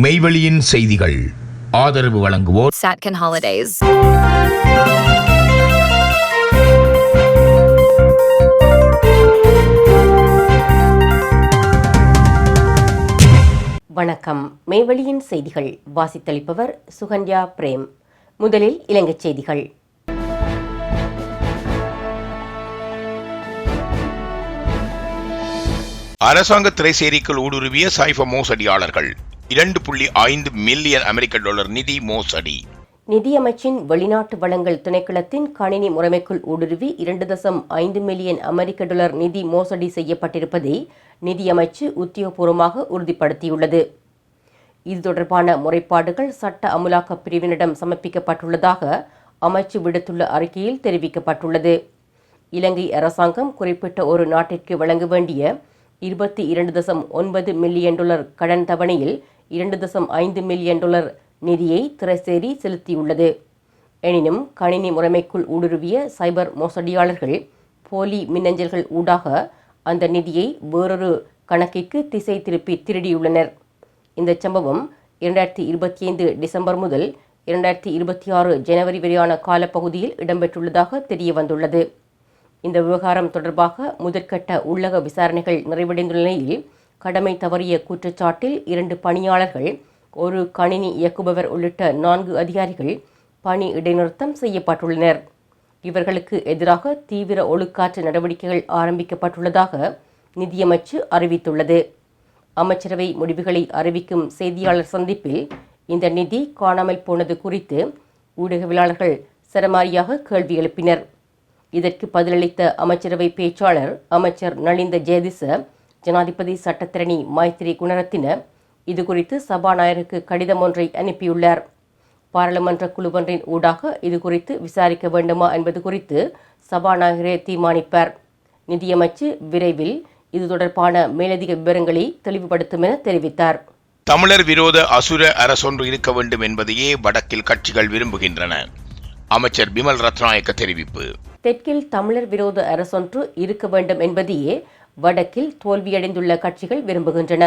மெய்வெளியின் செய்திகள் ஆதரவு வழங்குவோர் Satcon Holidays. வணக்கம். மெய்வெளியின் செய்திகள் வாசித்தளிப்பவர் சுகன்யா பிரேம். முதலில் இலங்கைச் செய்திகள். அரசாங்க திரைசேரிக்குள் ஊடுருவிய சைபர் மோசடியாளர்கள் 2.5 மில்லியன் அமெரிக்க டாலர் நிதி மோசடி. நிதியமைச்சின் வெளிநாட்டு வளங்கள் திணைக்களத்தின் கணினி முறைமைக்குள் ஊடுருவி 2.5 மில்லியன் அமெரிக்க டாலர் நிதி மோசடி செய்யப்பட்டிருப்பதை நிதியமைச்சு உத்தியோகபூர்வமாக உறுதிப்படுத்தியுள்ளது. இது தொடர்பான முறைப்பாடுகள் சட்ட அமுலாக்க பிரிவினிடம் சமர்ப்பிக்கப்பட்டுள்ளதாக அமைச்சு விடுத்துள்ள அறிக்கையில் தெரிவிக்கப்பட்டுள்ளது. இலங்கை அரசாங்கம் குறிப்பிட்ட ஒரு நாட்டிற்கு வழங்க வேண்டிய 22.9 மில்லியன் டாலர் கடன் தவணையில் 2.5 மில்லியன் டாலர் நிதியை திரைசேரி செலுத்தியுள்ளது. எனினும் கணினி முறைமைக்குள் ஊடுருவிய சைபர் மோசடியாளர்கள் போலி மின்னஞ்சல்கள் ஊடாக அந்த நிதியை வேறொரு கணக்கிற்கு திசை திருப்பி திருடியுள்ளனர். இந்த சம்பவம் 2025 டிசம்பர் முதல் 2026 ஜனவரி வரையான காலப்பகுதியில் இடம்பெற்றுள்ளதாக தெரியவந்துள்ளது. இந்த விவகாரம் தொடர்பாக முதற்கட்ட உள்ளக விசாரணைகள் நிறைவடைந்துள்ள நிலையில் கடமை தவறிய குற்றச்சாட்டில் 2 பணியாளர்கள், ஒரு கணினி இயக்குபவர் உள்ளிட்ட 4 அதிகாரிகள் பணி இடைநிறுத்தம் செய்யப்பட்டுள்ளனர். இவர்களுக்கு எதிராக தீவிர ஒழுக்காற்று நடவடிக்கைகள் ஆரம்பிக்கப்பட்டுள்ளதாக நிதியமைச்சு அறிவித்துள்ளது. அமைச்சரவை முடிவுகளை அறிவிக்கும் செய்தியாளர் சந்திப்பில் இந்த நிதி காணாமல் போனது குறித்து ஊடகவியலாளர்கள் சரமாரியாக கேள்வி எழுப்பினர். இதற்கு பதிலளித்த அமைச்சரவை பேச்சாளர் அமைச்சர் நலிந்த ஜெயதிச, ஜனாதிபதி சட்டத்திரணி மைத்திரி குணரத்தின இதுகுறித்து சபாநாயகருக்கு கடிதம் ஒன்றை அனுப்பியுள்ளார். பாராளுமன்ற குழுவொன்றின் ஊடாக இதுகுறித்து விசாரிக்க வேண்டுமா என்பது குறித்து சபாநாயகரே தீர்மானிப்பார். நிதியமைச்சு விரைவில் இது தொடர்பான மேலதிக விவரங்களை தெளிவுபடுத்தும் என தெரிவித்தார். தமிழர் விரோத அசுர அரசொன்று இருக்க வேண்டும் என்பதையே வடக்கில் கட்சிகள் விரும்புகின்றன. அமைச்சர் பிமல் ரத்நாயக்க தெரிவிப்பு. தெற்கில் தமிழர் விரோத அரசொன்று இருக்க வேண்டும் என்பதையே வடக்கில் தோல்வியடைந்துள்ள கட்சிகள் விரும்புகின்றன.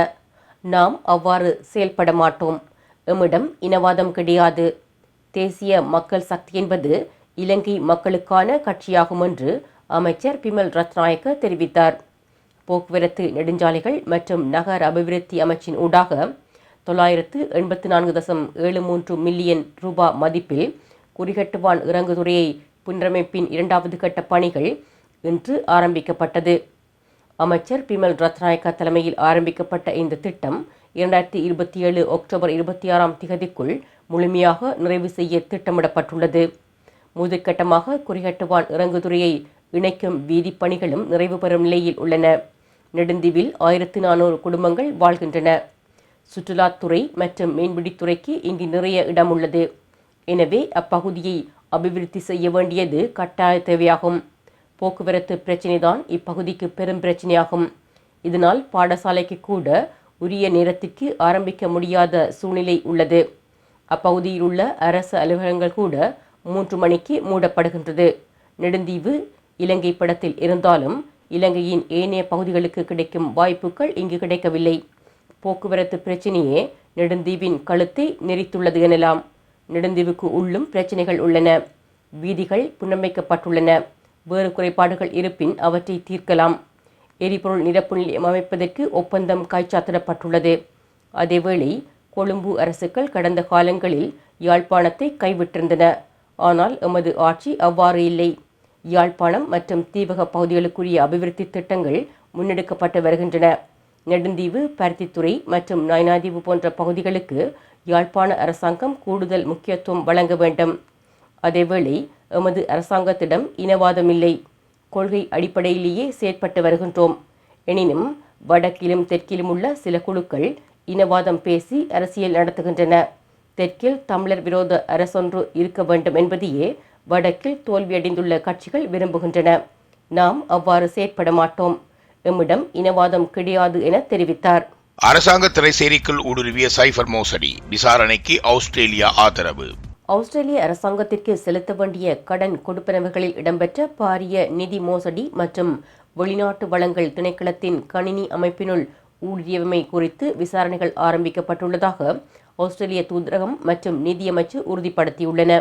நாம் அவ்வாறு செயல்பட மாட்டோம். எம்மிடம் இனவாதம் கிடையாது. தேசிய மக்கள் சக்தி என்பது இலங்கை மக்களுக்கான கட்சியாகும் என்று அமைச்சர் பிமல் ரத்நாயக்க தெரிவித்தார். போக்குவரத்து நெடுஞ்சாலைகள் மற்றும் நகர அபிவிருத்தி அமைச்சின் ஊடாக 984.73 மில்லியன் ரூபாய் மதிப்பில் குறிகட்டுவான் இறங்குதுறையை புனரமைப்பின் 2வது கட்ட பணிகள் இன்று ஆரம்பிக்கப்பட்டது. அமைச்சர் பிமல் ரத்நாயக்க தலைமையில் ஆரம்பிக்கப்பட்ட இந்த திட்டம் 2027 அக்டோபர் 26 முழுமையாக நிறைவு செய்ய திட்டமிடப்பட்டுள்ளது. முதற்கட்டமாக குறிகட்டுவான் இறங்குதுறையை இணைக்கும் வீதி பணிகளும் நிறைவு பெறும் நிலையில் உள்ளன. நெடுந்தீவில் 1400 குடும்பங்கள் வாழ்கின்றன. சுற்றுலாத்துறை மற்றும் மீன்பிடித்துறைக்கு இங்கு நிறைய இடம் உள்ளது. எனவே அப்பகுதியை அபிவிருத்தி செய்ய வேண்டியது கட்டாய தேவையாகும். போக்குவரத்து பிரச்சினைதான் இப்பகுதிக்கு பெரும் பிரச்சினையாகும். இதனால் பாடசாலைக்கு கூட உரிய நேரத்திற்கு ஆரம்பிக்க முடியாத சூழ்நிலை உள்ளது. அப்பகுதியில் உள்ள அரசு அலுவலகங்கள் கூட 3 மணிக்கு மூடப்படுகின்றது. நெடுந்தீவு இலங்கை படத்தில் இருந்தாலும் இலங்கையின் ஏனைய பகுதிகளுக்கு கிடைக்கும் வாய்ப்புகள் இங்கு கிடைக்கவில்லை. போக்குவரத்து பிரச்சினையே நெடுந்தீவின் கழுத்தை நெறித்துள்ளது எனலாம். நெடுந்தீவுக்கு உள்ளும் பிரச்சினைகள் உள்ளன. வீதிகள் புனரமைக்கப்பட்டுள்ளன. வேறு குறைபாடுகள் இருப்பின் அவற்றை தீர்க்கலாம். எரிபொருள் நிரப்பு நிலையம் அமைப்பதற்கு ஒப்பந்தம் கைச்சாத்திடப்பட்டுள்ளது. அதேவேளை கொழும்பு அரசுகள் கடந்த காலங்களில் யாழ்ப்பாணத்தை கைவிட்டிருந்தன. ஆனால் எமது ஆட்சி அவ்வாறு இல்லை. யாழ்ப்பாணம் மற்றும் தீவக பகுதிகளுக்குரிய அபிவிருத்தி திட்டங்கள் முன்னெடுக்கப்பட்டு வருகின்றன. நெடுந்தீவு, பருத்தித்துறை மற்றும் நயினாதீவு போன்ற பகுதிகளுக்கு யாழ்ப்பாண அரசாங்கம் கூடுதல் முக்கியத்துவம் வழங்க வேண்டும். அதேவேளை எமது அரசாங்கத்திடம் இனவாதம் இல்லை. கொள்கை அடிப்படையிலேயே செயற்பட்டு வருகின்றோம். எனினும் வடக்கிலும் தெற்கிலும் உள்ள சில குழுக்கள் இனவாதம் பேசி அரசியல் நடத்துகின்றன. தெற்கில் தமிழர் விரோத அரசொன்று இருக்க வேண்டும் என்பதையே வடக்கில் தோல்வியடைந்துள்ள கட்சிகள் விரும்புகின்றன. நாம் அவ்வாறு செயற்பட மாட்டோம். எம்மிடம் இனவாதம் கிடையாது என தெரிவித்தார். அரசாங்க திரைசேரிக்குள் ஊடுருவிய சைபர் மோசடி விசாரணைக்கு ஆஸ்திரேலியா ஆதரவு. ஆஸ்திரேலிய அரசாங்கத்திற்கு செலுத்த வேண்டிய கடன் கொடுப்பனவுகளில் இடம்பெற்ற பாரிய நிதி மோசடி மற்றும் வெளிநாட்டு வளங்கள் திணைக்களத்தின் கணினி அமைப்பினுள் ஊடுருவியமை குறித்து விசாரணைகள் ஆரம்பிக்கப்பட்டுள்ளதாக ஆஸ்திரேலிய தூதரகம் மற்றும் நிதியமைச்சு உறுதிப்படுத்தியுள்ளன.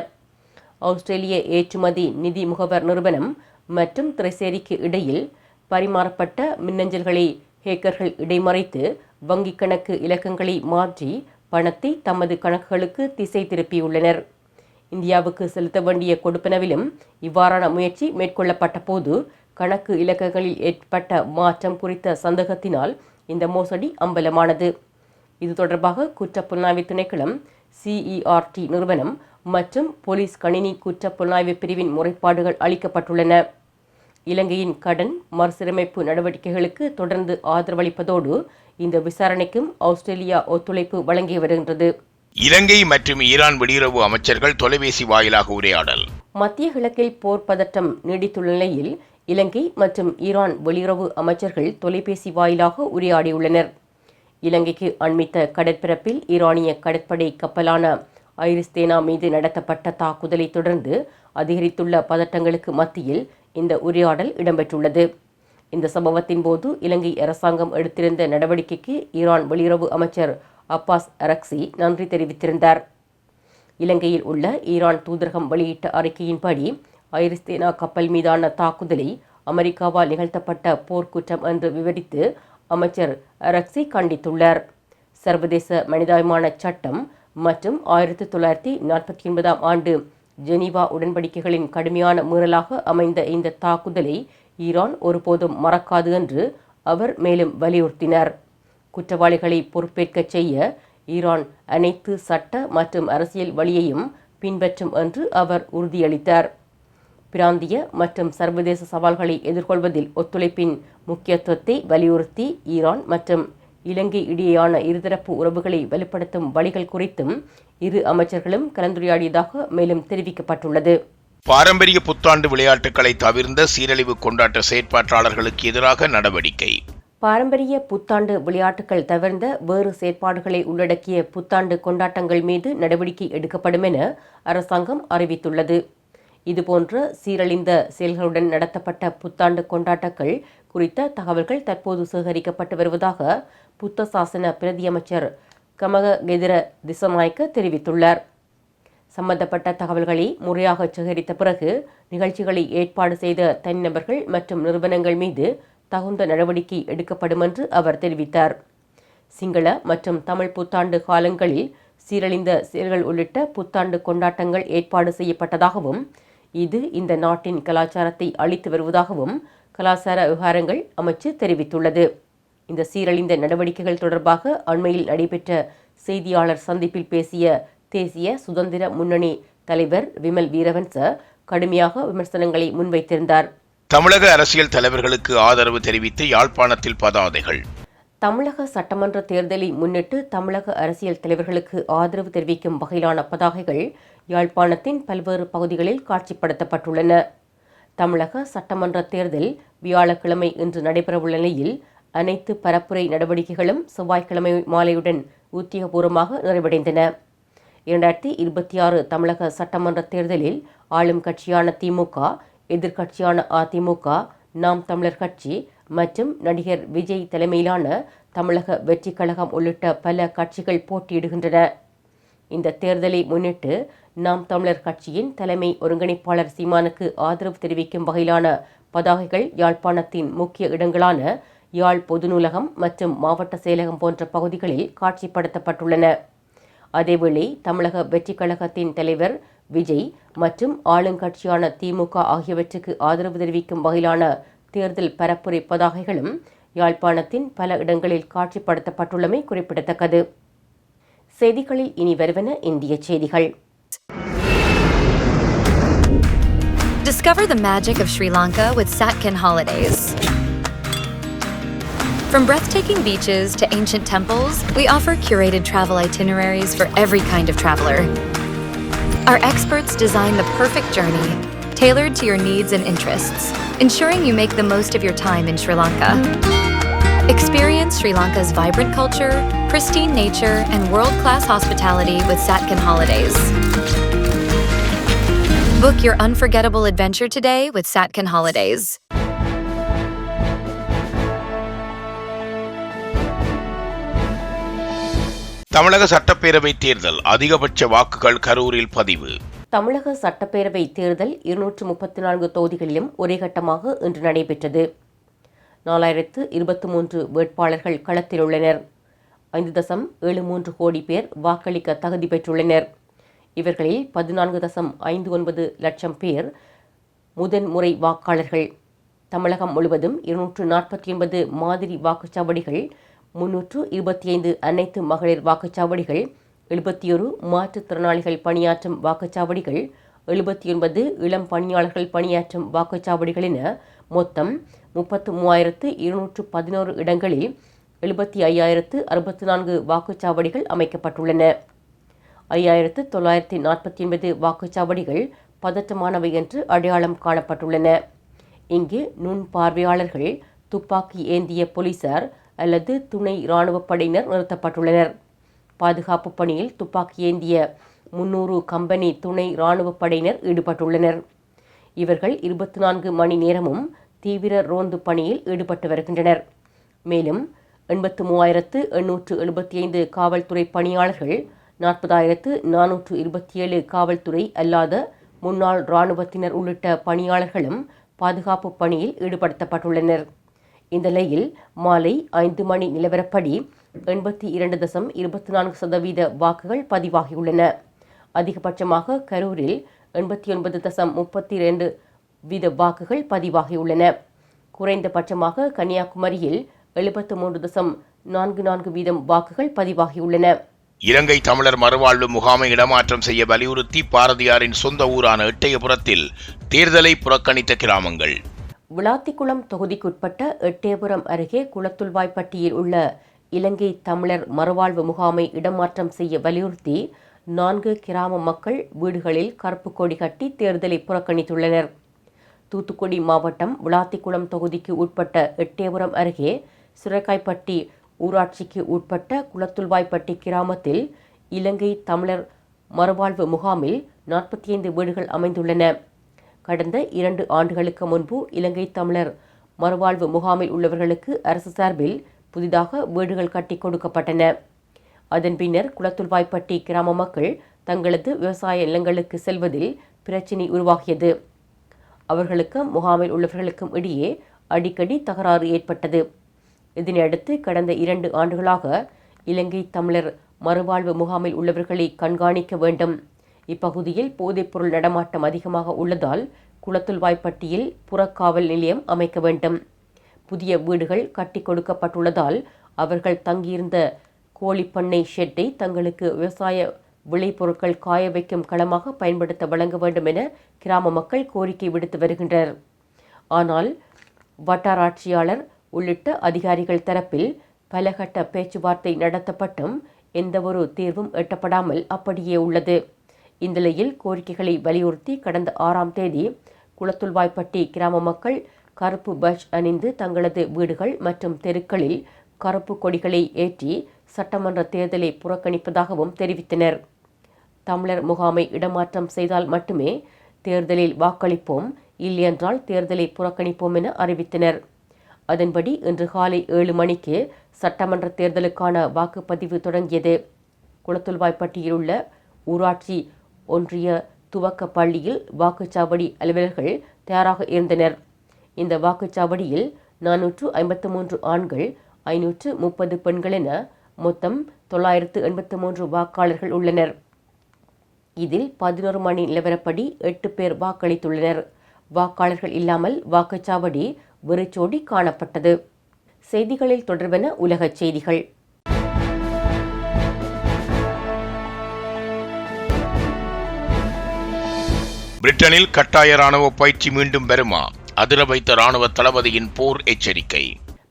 ஆஸ்திரேலிய ஏற்றுமதி நிதி முகவர் நிறுவனம் மற்றும் திரைசேரிக்கு இடையில் பரிமாறப்பட்ட மின்னஞ்சல்களை ஹேக்கர்கள் இடைமறைத்து வங்கிக் கணக்கு இலக்கங்களை மாற்றி பணத்தை தமது கணக்குகளுக்கு திசை திருப்பியுள்ளனர். இந்தியாவுக்கு செலுத்த வேண்டிய கொடுப்பனவிலும் இவ்வாறான முயற்சி மேற்கொள்ளப்பட்ட போது கணக்கு இலக்கங்களில் ஏற்பட்ட மாற்றம் குறித்த சந்தேகத்தினால் இந்த மோசடி அம்பலமானது. இது தொடர்பாக குற்றப்புலனாய்வு திணைக்களம், CERT நிறுவனம் மற்றும் போலீஸ் கணினி குற்றப்புலனாய்வு பிரிவின் முறைப்பாடுகள் அளிக்கப்பட்டுள்ளன. இலங்கையின் கடன் மறுசீரமைப்பு நடவடிக்கைகளுக்கு தொடர்ந்து ஆதரவளிப்பதோடு இந்த விசாரணைக்கும் ஆஸ்திரேலியா ஒத்துழைப்பு வழங்கி வருகின்றது. இலங்கை மற்றும் ஈரான் வெளியுறவு அமைச்சர்கள் தொலைபேசி வாயிலாக உரையாடல். மத்திய கிழக்கில் போர் பதட்டம் நீடித்துள்ள நிலையில் இலங்கை மற்றும் ஈரான் வெளியுறவு அமைச்சர்கள் தொலைபேசி வாயிலாக உரையாடியுள்ளனர். இலங்கைக்கு அண்மித்த கடற்பரப்பில் ஈரானிய கடற்படை கப்பலான ஐரிஸ்தேனா மீது நடத்தப்பட்ட தாக்குதலை தொடர்ந்து அதிகரித்துள்ள பதட்டங்களுக்கு மத்தியில் இந்த உரையாடல் இடம்பெற்றுள்ளது. இந்த சம்பவத்தின் போது இலங்கை அரசாங்கம் எடுத்திருந்த நடவடிக்கைக்கு ஈரான் வெளியுறவு அமைச்சர் அப்பாஸ் அரக்சி நன்றி தெரிவித்திருந்தார். இலங்கையில் உள்ள ஈரான் தூதரகம் வெளியிட்ட அறிக்கையின்படி ஐரிஸ்தேனா கப்பல் மீதான தாக்குதலை அமெரிக்காவால் நிகழ்த்தப்பட்ட போர்க்குற்றம் என்று விவரித்து அமைச்சர் அரக்சி கண்டித்துள்ளார். சர்வதேச மனிதாபிமான சட்டம் மற்றும் 1949 ஆண்டு ஜெனீவா உடன்படிக்கைகளின் கடுமையான மீறலாக அமைந்த இந்த தாக்குதலை ஈரான் ஒருபோதும் மறக்காது என்று அவர் மேலும் வலியுறுத்தினார். குற்றவாளிகளை பொறுப்பேற்கச் செய்ய ஈரான் அனைத்து சட்ட மற்றும் அரசியல் வழியையும் பின்பற்றும் என்று அவர் உறுதியளித்தார். பிராந்திய மற்றும் சர்வதேச சவால்களை எதிர்கொள்வதில் ஒத்துழைப்பின் முக்கியத்துவத்தை வலியுறுத்தி ஈரான் மற்றும் இலங்கை இடையேயான இருதரப்பு உறவுகளை வலுப்படுத்தும் வழிகள் குறித்தும் இரு அமைச்சர்களும் கலந்துரையாடியதாக மேலும் தெரிவிக்கப்பட்டுள்ளது. பாரம்பரிய புத்தாண்டு விளையாட்டுகளை தவிர்ந்த சீரழிவு கொண்டாட்ட செயற்பாட்டாளர்களுக்கு எதிராக நடவடிக்கை. பாரம்பரிய புத்தாண்டு விளையாட்டுகள் தவிர்ந்த வேறு செயற்பாடுகளை உள்ளடக்கிய புத்தாண்டு கொண்டாட்டங்கள் மீது நடவடிக்கை எடுக்கப்படும் என அரசாங்கம் அறிவித்துள்ளது. இதுபோன்ற சீரழிந்த செயல்களுடன் நடத்தப்பட்ட புத்தாண்டு கொண்டாட்டங்கள் குறித்த தகவல்கள் தற்போது சேகரிக்கப்பட்டு வருவதாக புத்த சாசன பிரதியமைச்சர் கமககெதிர திசநாயக்க தெரிவித்துள்ளார். சம்பந்தப்பட்ட தகவல்களை முறையாக சேகரித்த பிறகு நிகழ்ச்சிகளை ஏற்பாடு செய்த தனிநபர்கள் மற்றும் நிறுவனங்கள் மீது தகுந்த நடவடிக்கை எடுக்கப்படும் என்று அவர் தெரிவித்தார். சிங்கள மற்றும் தமிழ் புத்தாண்டு காலங்களில் சீரழிந்த செயல்கள் உள்ளிட்ட புத்தாண்டு கொண்டாட்டங்கள் ஏற்பாடு செய்யப்பட்டதாகவும் இது இந்த நாட்டின் கலாச்சாரத்தை அழித்து வருவதாகவும் கலாச்சார விவகாரங்கள் அமைச்சு தெரிவித்துள்ளது. இந்த சீரழிந்த நடவடிக்கைகள் தொடர்பாக அண்மையில் நடைபெற்ற செய்தியாளர் சந்திப்பில் பேசிய தேசிய சுதந்திர முன்னணி தலைவர் விமல் வீரவன்ச கடுமையாக விமர்சனங்களை முன்வைத்திருந்தார். தமிழக அரசியல் தலைவர்களுக்கு ஆதரவு தெரிவித்து யாழ்ப்பாணத்தில் பதாதைகள். தமிழக சட்டமன்ற தேர்தலை முன்னிட்டு தமிழக அரசியல் தலைவர்களுக்கு ஆதரவு தெரிவிக்கும் வகையிலான பதாகைகள் யாழ்ப்பாணத்தின் பல்வேறு பகுதிகளில் காட்சிப்படுத்தப்பட்டுள்ளன. தமிழக சட்டமன்ற தேர்தல் வியாழக்கிழமை இன்று நடைபெறவுள்ள நிலையில் அனைத்து பரப்புரை நடவடிக்கைகளும் செவ்வாய்க்கிழமை மாலையுடன் உத்தியோகபூர்வமாக நிறைவடைந்தன. 2026 தமிழக சட்டமன்ற தேர்தலில் ஆளும் கட்சியான திமுக, எதிர்க்கட்சியான அதிமுக, நாம் தமிழர் கட்சி மற்றும் நடிகர் விஜய் தலைமையிலான தமிழக வெற்றிக் கழகம் உள்ளிட்ட பல கட்சிகள் போட்டியிடுகின்றன. இந்த தேர்தலை முன்னிட்டு நாம் தமிழர் கட்சியின் தலைமை ஒருங்கிணைப்பாளர் சீமானுக்கு ஆதரவு தெரிவிக்கும் வகையிலான பதாகைகள் யாழ்ப்பாணத்தின் முக்கிய இடங்களான யாழ் பொது நூலகம் மற்றும் மாவட்ட செயலகம் போன்ற பகுதிகளில் காட்சிப்படுத்தப்பட்டுள்ளன. அதேவேளை தமிழக வெற்றிக் கழகத்தின் தலைவர் விஜய் மற்றும் ஆளுங்கட்சியான திமுக ஆகியவற்றுக்கு ஆதரவு தெரிவிக்கும் வகையிலான தேர்தல் பரப்புரை பதாகைகளும் யாழ்ப்பாணத்தின் பல இடங்களில் காட்சிப்படுத்தப்பட்டுள்ளமை குறிப்பிடத்தக்கது. செய்திகளில் இனி வருவன இந்திய செய்திகள். Discover the magic of Sri Lanka with Satkin Holidays. From breathtaking beaches to ancient temples, we offer curated travel itineraries for every kind of traveler. Our experts design the perfect journey, tailored to your needs and interests, ensuring you make the most of your time in Sri Lanka. Experience Sri Lanka's vibrant culture, pristine nature, and world-class hospitality with Satkin Holidays. Book your unforgettable adventure today with Satkin Holidays. தமிழக சட்டப்பேரவை தேர்தல் அதிகபட்ச வாக்குகள் கரூரில் பதிவு. தமிழக சட்டப்பேரவை தேர்தல் 234 தொகுதிகளிலும் ஒரே கட்டமாக இன்று நடைபெற்றது. 4023 வேட்பாளர்கள் களத்தில் உள்ளனர். 5.73 கோடி பேர் வாக்களிக்க தகுதி பெற்றுள்ளனர். இவர்களில் 14.59 லட்சம் பேர் முதன்முறை வாக்காளர்கள். தமிழகம் முழுவதும் 249 மாதிரி வாக்குச்சாவடிகள், 325 அனைத்து மகளிர் வாக்குச்சாவடிகள், 71 மாற்றுத்திறனாளிகள் பணியாற்றும் வாக்குச்சாவடிகள், 79 இளம் பணியாளர்கள் பணியாற்றும் வாக்குச்சாவடிகள் என மொத்தம் 33,211 இடங்களில் 75,064 வாக்குச்சாவடிகள் அமைக்கப்பட்டுள்ளன. 5,949 வாக்குச்சாவடிகள் பதற்றமானவை என்று அடையாளம் காணப்பட்டுள்ளன. இங்கு நுண்பார்வையாளர்கள், துப்பாக்கி ஏந்திய போலீசார் அல்லது துணை இராணுவப் படையினர் நிறுத்தப்பட்டுள்ளனர். பாதுகாப்பு பணியில் துப்பாக்கி ஏந்திய 300 கம்பெனி துணை இராணுவப் படையினர் ஈடுபட்டுள்ளனர். இவர்கள் 24 மணி நேரமும் தீவிர ரோந்து பணியில் ஈடுபட்டு வருகின்றனர். மேலும் 83,875 காவல்துறை பணியாளர்கள், 40,427 காவல்துறை அல்லாத முன்னாள் இராணுவத்தினர் உள்ளிட்ட பணியாளர்களும் பாதுகாப்பு பணியில் ஈடுபடுத்தப்பட்டுள்ளனர். இந்த நிலையில் மாலை 5 மணி நிலவரப்படி 82.24% வாக்குகள் பதிவாகியுள்ளன. அதிகபட்சமாக கரூரில் 89.32% வாக்குகள் பதிவாகியுள்ளன. குறைந்தபட்சமாக கன்னியாகுமரியில் 73.44% வாக்குகள் பதிவாகியுள்ளன. இலங்கை தமிழர் மறுவாழ்வு முகாமை இடமாற்றம் செய்ய வலியுறுத்தி பாரதியாரின் சொந்த ஊரான எட்டயபுரத்தில் தேர்தலை புறக்கணித்த கிராமங்கள். விளாத்திக்குளம் தொகுதிக்குட்பட்ட எட்டயபுரம் அருகே குளத்துள்வாய்ப்பட்டியில் உள்ள இலங்கை தமிழர் மறுவாழ்வு முகாமை இடமாற்றம் செய்ய வலியுறுத்தி 4 கிராம மக்கள் வீடுகளில் கருப்பு கொடி கட்டி தேர்தலை புறக்கணித்துள்ளனர். தூத்துக்குடி மாவட்டம் விளாத்திக்குளம் தொகுதிக்கு உட்பட்ட எட்டயபுரம் அருகே சுரைக்காய்ப்பட்டி ஊராட்சிக்கு உட்பட்ட குளத்துள்வாய்ப்பட்டி கிராமத்தில் இலங்கை தமிழர் மறுவாழ்வு முகாமில் 45 வீடுகள் அமைந்துள்ளன. கடந்த 2 ஆண்டுகளுக்கு முன்பு இலங்கை தமிழர் மறுவாழ்வு முகாமில் உள்ளவர்களுக்கு அரசு சார்பில் புதிதாக வீடுகள் கட்டி கொடுக்கப்பட்டன. அதன் பின்னர் குளத்துள்வாய்ப்பட்டி கிராம மக்கள் தங்களது விவசாய நிலங்களுக்கு செல்வதில் பிரச்சினை உருவாகியது. அவர்களுக்கும் முகாமில் உள்ளவர்களுக்கும் இடையே அடிக்கடி தகராறு ஏற்பட்டது. இதனையடுத்து கடந்த 2 ஆண்டுகளாக இலங்கை தமிழர் மறுவாழ்வு முகாமில் உள்ளவர்களை கண்காணிக்க வேண்டும், இப்பகுதியில் போதைப்பொருள் நடமாட்டம் அதிகமாக உள்ளதால் குளத்துள்வாய்ப்பட்டியில் புறக்காவல் நிலையம் அமைக்க வேண்டும், புதிய வீடுகள் கட்டி கொடுக்கப்பட்டுள்ளதால் அவர்கள் தங்கியிருந்த கோழிப்பண்ணை ஷெட்டை தங்களுக்கு விவசாய விளைபொருட்கள் காய வைக்கும் களமாக பயன்படுத்த வழங்க வேண்டும் என கிராம மக்கள் கோரிக்கை விடுத்து வருகின்றனர். ஆனால் வட்டாராட்சியாளர் உள்ளிட்ட அதிகாரிகள் தரப்பில் பலகட்ட பேச்சுவார்த்தை நடத்தப்பட்டும் எந்தவொரு தீர்வும் எட்டப்படாமல் அப்படியே உள்ளது. இந்த நிலையில் கோரிக்கைகளை வலியுறுத்தி கடந்த 6ஆம் தேதி குளத்துள்வாய்ப்பட்டி கிராம மக்கள் கருப்பு பட்ஜ் அணிந்து தங்களது வீடுகள் மற்றும் தெருக்களில் கருப்பு கொடிகளை ஏற்றி சட்டமன்ற தேர்தலை புறக்கணிப்பதாகவும் தெரிவித்தனர். தமிழர் முகாமை இடமாற்றம் செய்தால் மட்டுமே தேர்தலில் வாக்களிப்போம், இல்லையென்றால் தேர்தலை புறக்கணிப்போம் என அறிவித்தனர். அதன்படி இன்று காலை 7 மணிக்கு சட்டமன்ற தேர்தலுக்கான வாக்குப்பதிவு தொடங்கியது. குளத்துள்வாய்ப்பட்டியில் உள்ள ஊராட்சி ஒன்றிய துவக்க பள்ளியில் வாக்குச்சாவடி அலுவலர்கள் தயாராக இருந்தனர். இந்த வாக்குச்சாவடியில் 453 ஆண்கள், 530 பெண்கள் என மொத்தம் 983 வாக்காளர்கள் உள்ளனர். இதில் 11 மணி நிலவரப்படி 8 பேர் வாக்களித்துள்ளனர். வாக்காளர்கள் இல்லாமல் வாக்குச்சாவடி வெறிச்சோடி காணப்பட்டது. செய்திகளில் தொடர்பென உலகச் செய்திகள். பிரிட்டனில் கட்டாய ராணுவ பயிற்சி மீண்டும் வருமா? அதிர வைத்த ராணுவ தளபதியின் போர் எச்சரிக்கை.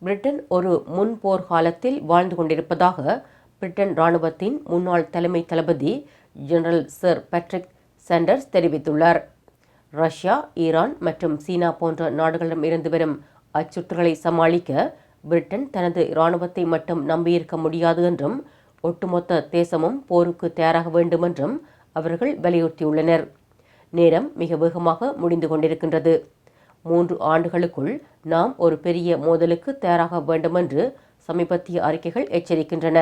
பிரிட்டன் ஒரு முன்போர் காலத்தில் வாழ்ந்து கொண்டிருப்பதாக பிரிட்டன் ராணுவத்தின் முன்னாள் தலைமை தளபதி ஜெனரல் சர் பேட்ரிக் சாண்டர்ஸ் தெரிவித்துள்ளார். ரஷ்யா, ஈரான் மற்றும் சீனா போன்ற நாடுகளிடம் இருந்து வரும் அச்சுறுத்தல்களை சமாளிக்க பிரிட்டன் தனது இராணுவத்தை மட்டும் நம்பியிருக்க முடியாது என்றும் ஒட்டுமொத்த தேசமும் போருக்கு தயாராக வேண்டும் என்றும் அவர்கள் வலியுறுத்தியுள்ளனர். நேரம் மிக வேகமாக முடிந்து கொண்டிருக்கின்றது. 3 ஆண்டுகளுக்குள் நாம் ஒரு பெரிய மோதலுக்கு தயாராக வேண்டும் என்று சமீபத்திய அறிக்கைகள் எச்சரிக்கின்றன.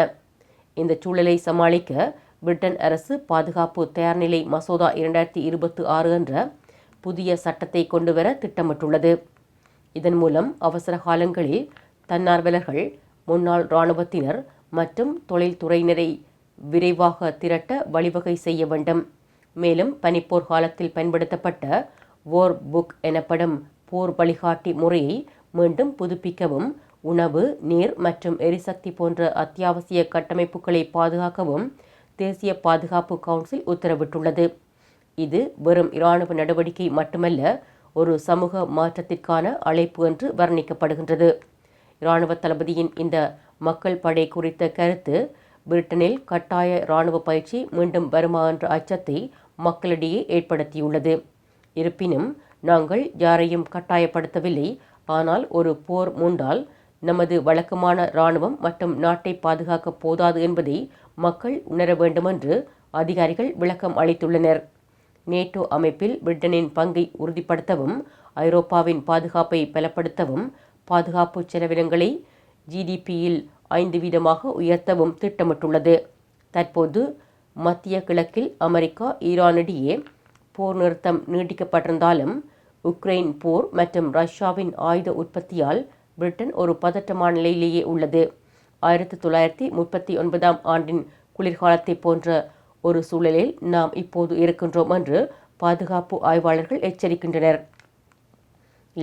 இந்த சூழலை சமாளிக்க பிரிட்டன் அரசு பாதுகாப்பு தயார்நிலை மசோதா 2026 என்ற புதிய சட்டத்தை கொண்டுவர திட்டமிட்டுள்ளது. இதன் மூலம் அவசர காலங்களில் தன்னார்வலர்கள், முன்னாள் இராணுவத்தினர் மற்றும் தொழில்துறையினரை விரைவாக திரட்ட வழிவகை செய்ய வேண்டும். மேலும் பனிப்போர் காலத்தில் பயன்படுத்தப்பட்ட வார் புக் எனப்படும் போர் வழிகாட்டி முறையை மீண்டும் புதுப்பிக்கவும், உணவு, நீர் மற்றும் எரிசக்தி போன்ற அத்தியாவசிய கட்டமைப்புகளை பாதுகாக்கவும் தேசிய பாதுகாப்பு கவுன்சில் உத்தரவிட்டுள்ளது. இது வெறும் இராணுவ நடவடிக்கை மட்டுமல்ல, ஒரு சமூக மாற்றத்திற்கான அழைப்பு என்று வர்ணிக்கப்படுகின்றது. இராணுவ தளபதியின் இந்த மக்கள் படை குறித்த கருத்து பிரிட்டனில் கட்டாய இராணுவ பயிற்சி மீண்டும் வருமா என்ற அச்சத்தை மக்களிடையே ஏற்படுத்தியுள்ளது. இருப்பினும் நாங்கள் யாரையும் கட்டாயப்படுத்தவில்லை, ஆனால் ஒரு போர் மூண்டால் நமது வழக்கமான இராணுவம் மற்றும் நாட்டை பாதுகாக்க போதாது என்பதை மக்கள் உணர வேண்டும் என்று அதிகாரிகள் விளக்கம் அளித்துள்ளனர். நேட்டோ அமைப்பில் பிரிட்டனின் பங்கை உறுதிப்படுத்தவும், ஐரோப்பாவின் பாதுகாப்பை பலப்படுத்தவும், பாதுகாப்பு செலவினங்களை GDPயில் 5% உயர்த்தவும் திட்டமிட்டுள்ளது. தற்போது மத்திய கிழக்கில் அமெரிக்கா, ஈரானிடையே போர் நிறுத்தம் நீட்டிக்கப்பட்டிருந்தாலும், உக்ரைன் போர் மற்றும் ரஷ்யாவின் ஆயுத உற்பத்தியால் பிரிட்டன் ஒரு பதற்றமான நிலையிலேயே உள்ளது. 1939 ஆண்டின் குளிர்காலத்தை போன்ற ஒரு சூழலில் நாம் இப்போது இருக்கின்றோம் என்று பாதுகாப்பு ஆய்வாளர்கள் எச்சரிக்கின்றனர்.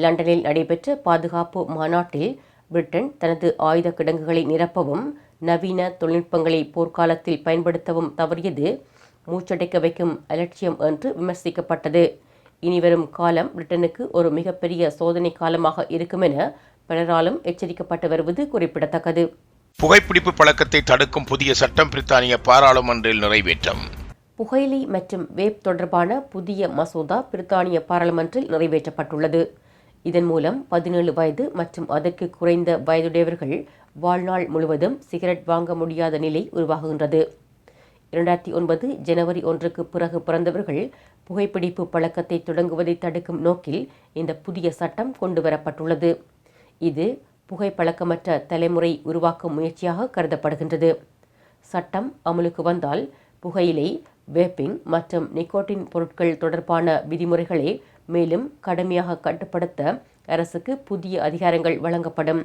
லண்டனில் நடைபெற்ற பாதுகாப்பு மாநாட்டில் பிரிட்டன் தனது ஆயுத கிடங்குகளை நிரப்பவும், நவீன தொழில்நுட்பங்களை போர்க்காலத்தில் பயன்படுத்தவும் தவறியது மூச்சடைக்க வைக்கும் அலட்சியம் என்று விமர்சிக்கப்பட்டது. இனிவரும் காலம் பிரிட்டனுக்கு ஒரு மிகப்பெரிய சோதனை காலமாக இருக்கும் என பலராலும் எச்சரிக்கப்பட்டு வருவது குறிப்பிடத்தக்கது. புகைப்பிடிப்பு பழக்கத்தை தடுக்கும் புதிய சட்டம் பிரித்தானிய பாராளுமன்றில் நிறைவேற்றம். புகையிலை மற்றும் வேப் தொடர்பான புதிய மசோதா பிரித்தானிய பாராளுமன்றில் நிறைவேற்றப்பட்டுள்ளது. இதன் மூலம் 17 வயது மற்றும் அதற்கு குறைந்த வயதுடையவர்கள் வாழ்நாள் முழுவதும் சிகரெட் வாங்க முடியாத நிலை உருவாகுகின்றது. 2009 ஜனவரி 1க்கு பிறகு பிறந்தவர்கள் புகைப்பிடிப்பு பழக்கத்தை தொடங்குவதை தடுக்கும் நோக்கில் இந்த புதிய சட்டம் கொண்டுவரப்பட்டுள்ளது. இது புகைப்பழக்கமற்ற தலைமுறை உருவாக்கும் முயற்சியாக கருதப்படுகின்றது. சட்டம் அமலுக்கு வந்தால் புகையிலை, வேப்பிங் மற்றும் நிக்கோட்டின் பொருட்கள் தொடர்பான விதிமுறைகளை மேலும் கடுமையாக கட்டுப்படுத்த அரசுக்கு புதிய அதிகாரங்கள் வழங்கப்படும்.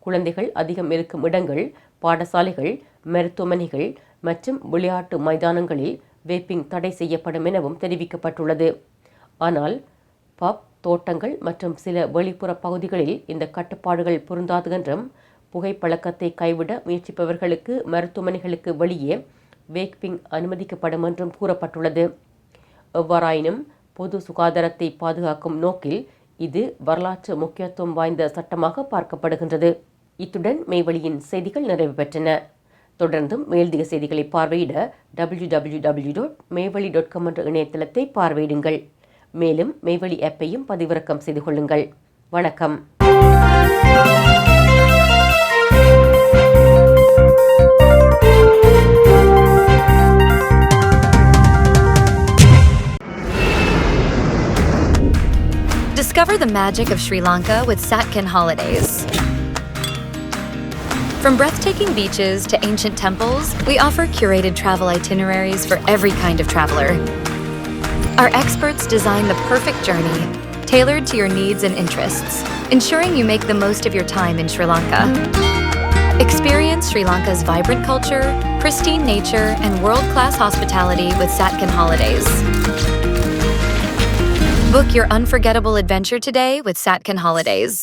குழந்தைகள் அதிகம் இருக்கும் இடங்கள், பாடசாலைகள், மருத்துவமனைகள் மற்றும் விளையாட்டு மைதானங்களில் வேப்பிங் தடை செய்யப்படும் எனவும் தெரிவிக்கப்பட்டுள்ளது. ஆனால் பப், தோட்டங்கள் மற்றும் சில வெளிப்புற பகுதிகளில் இந்த கட்டுப்பாடுகள் பொருந்தாது என்றும், புகைப்பழக்கத்தை கைவிட முயற்சிப்பவர்களுக்கு மருத்துவமனைகளுக்கு வெளியே வேப்பிங் அனுமதிக்கப்படும் என்றும் கூறப்பட்டுள்ளது. எவ்வாறாயினும் பொது சுகாதாரத்தை பாதுகாக்கும் நோக்கில் இது வரலாற்று முக்கியத்துவம் வாய்ந்த சட்டமாக பார்க்கப்படுகின்றது. இத்துடன் மெய்வழியின் செய்திகள் நிறைவு பெற்றன. தொடர்ந்தும் மேல்திக செய்திகளை பார்வையிட www.மெய்வழி.com என்ற இணையதளத்தை பார்வையிடுங்கள். மேலும் மெய்வழி ஆப்பையும் பதிவிறக்கம் செய்து கொள்ளுங்கள். வணக்கம். Discover the magic of Sri Lanka with Satkin Holidays. From breathtaking beaches to ancient temples, we offer curated travel itineraries for every kind of traveler. Our experts design the perfect journey, tailored to your needs and interests, ensuring you make the most of your time in Sri Lanka. Experience Sri Lanka's vibrant culture, pristine nature, and world-class hospitality with Satkin Holidays. Book your unforgettable adventure today with Satkin Holidays.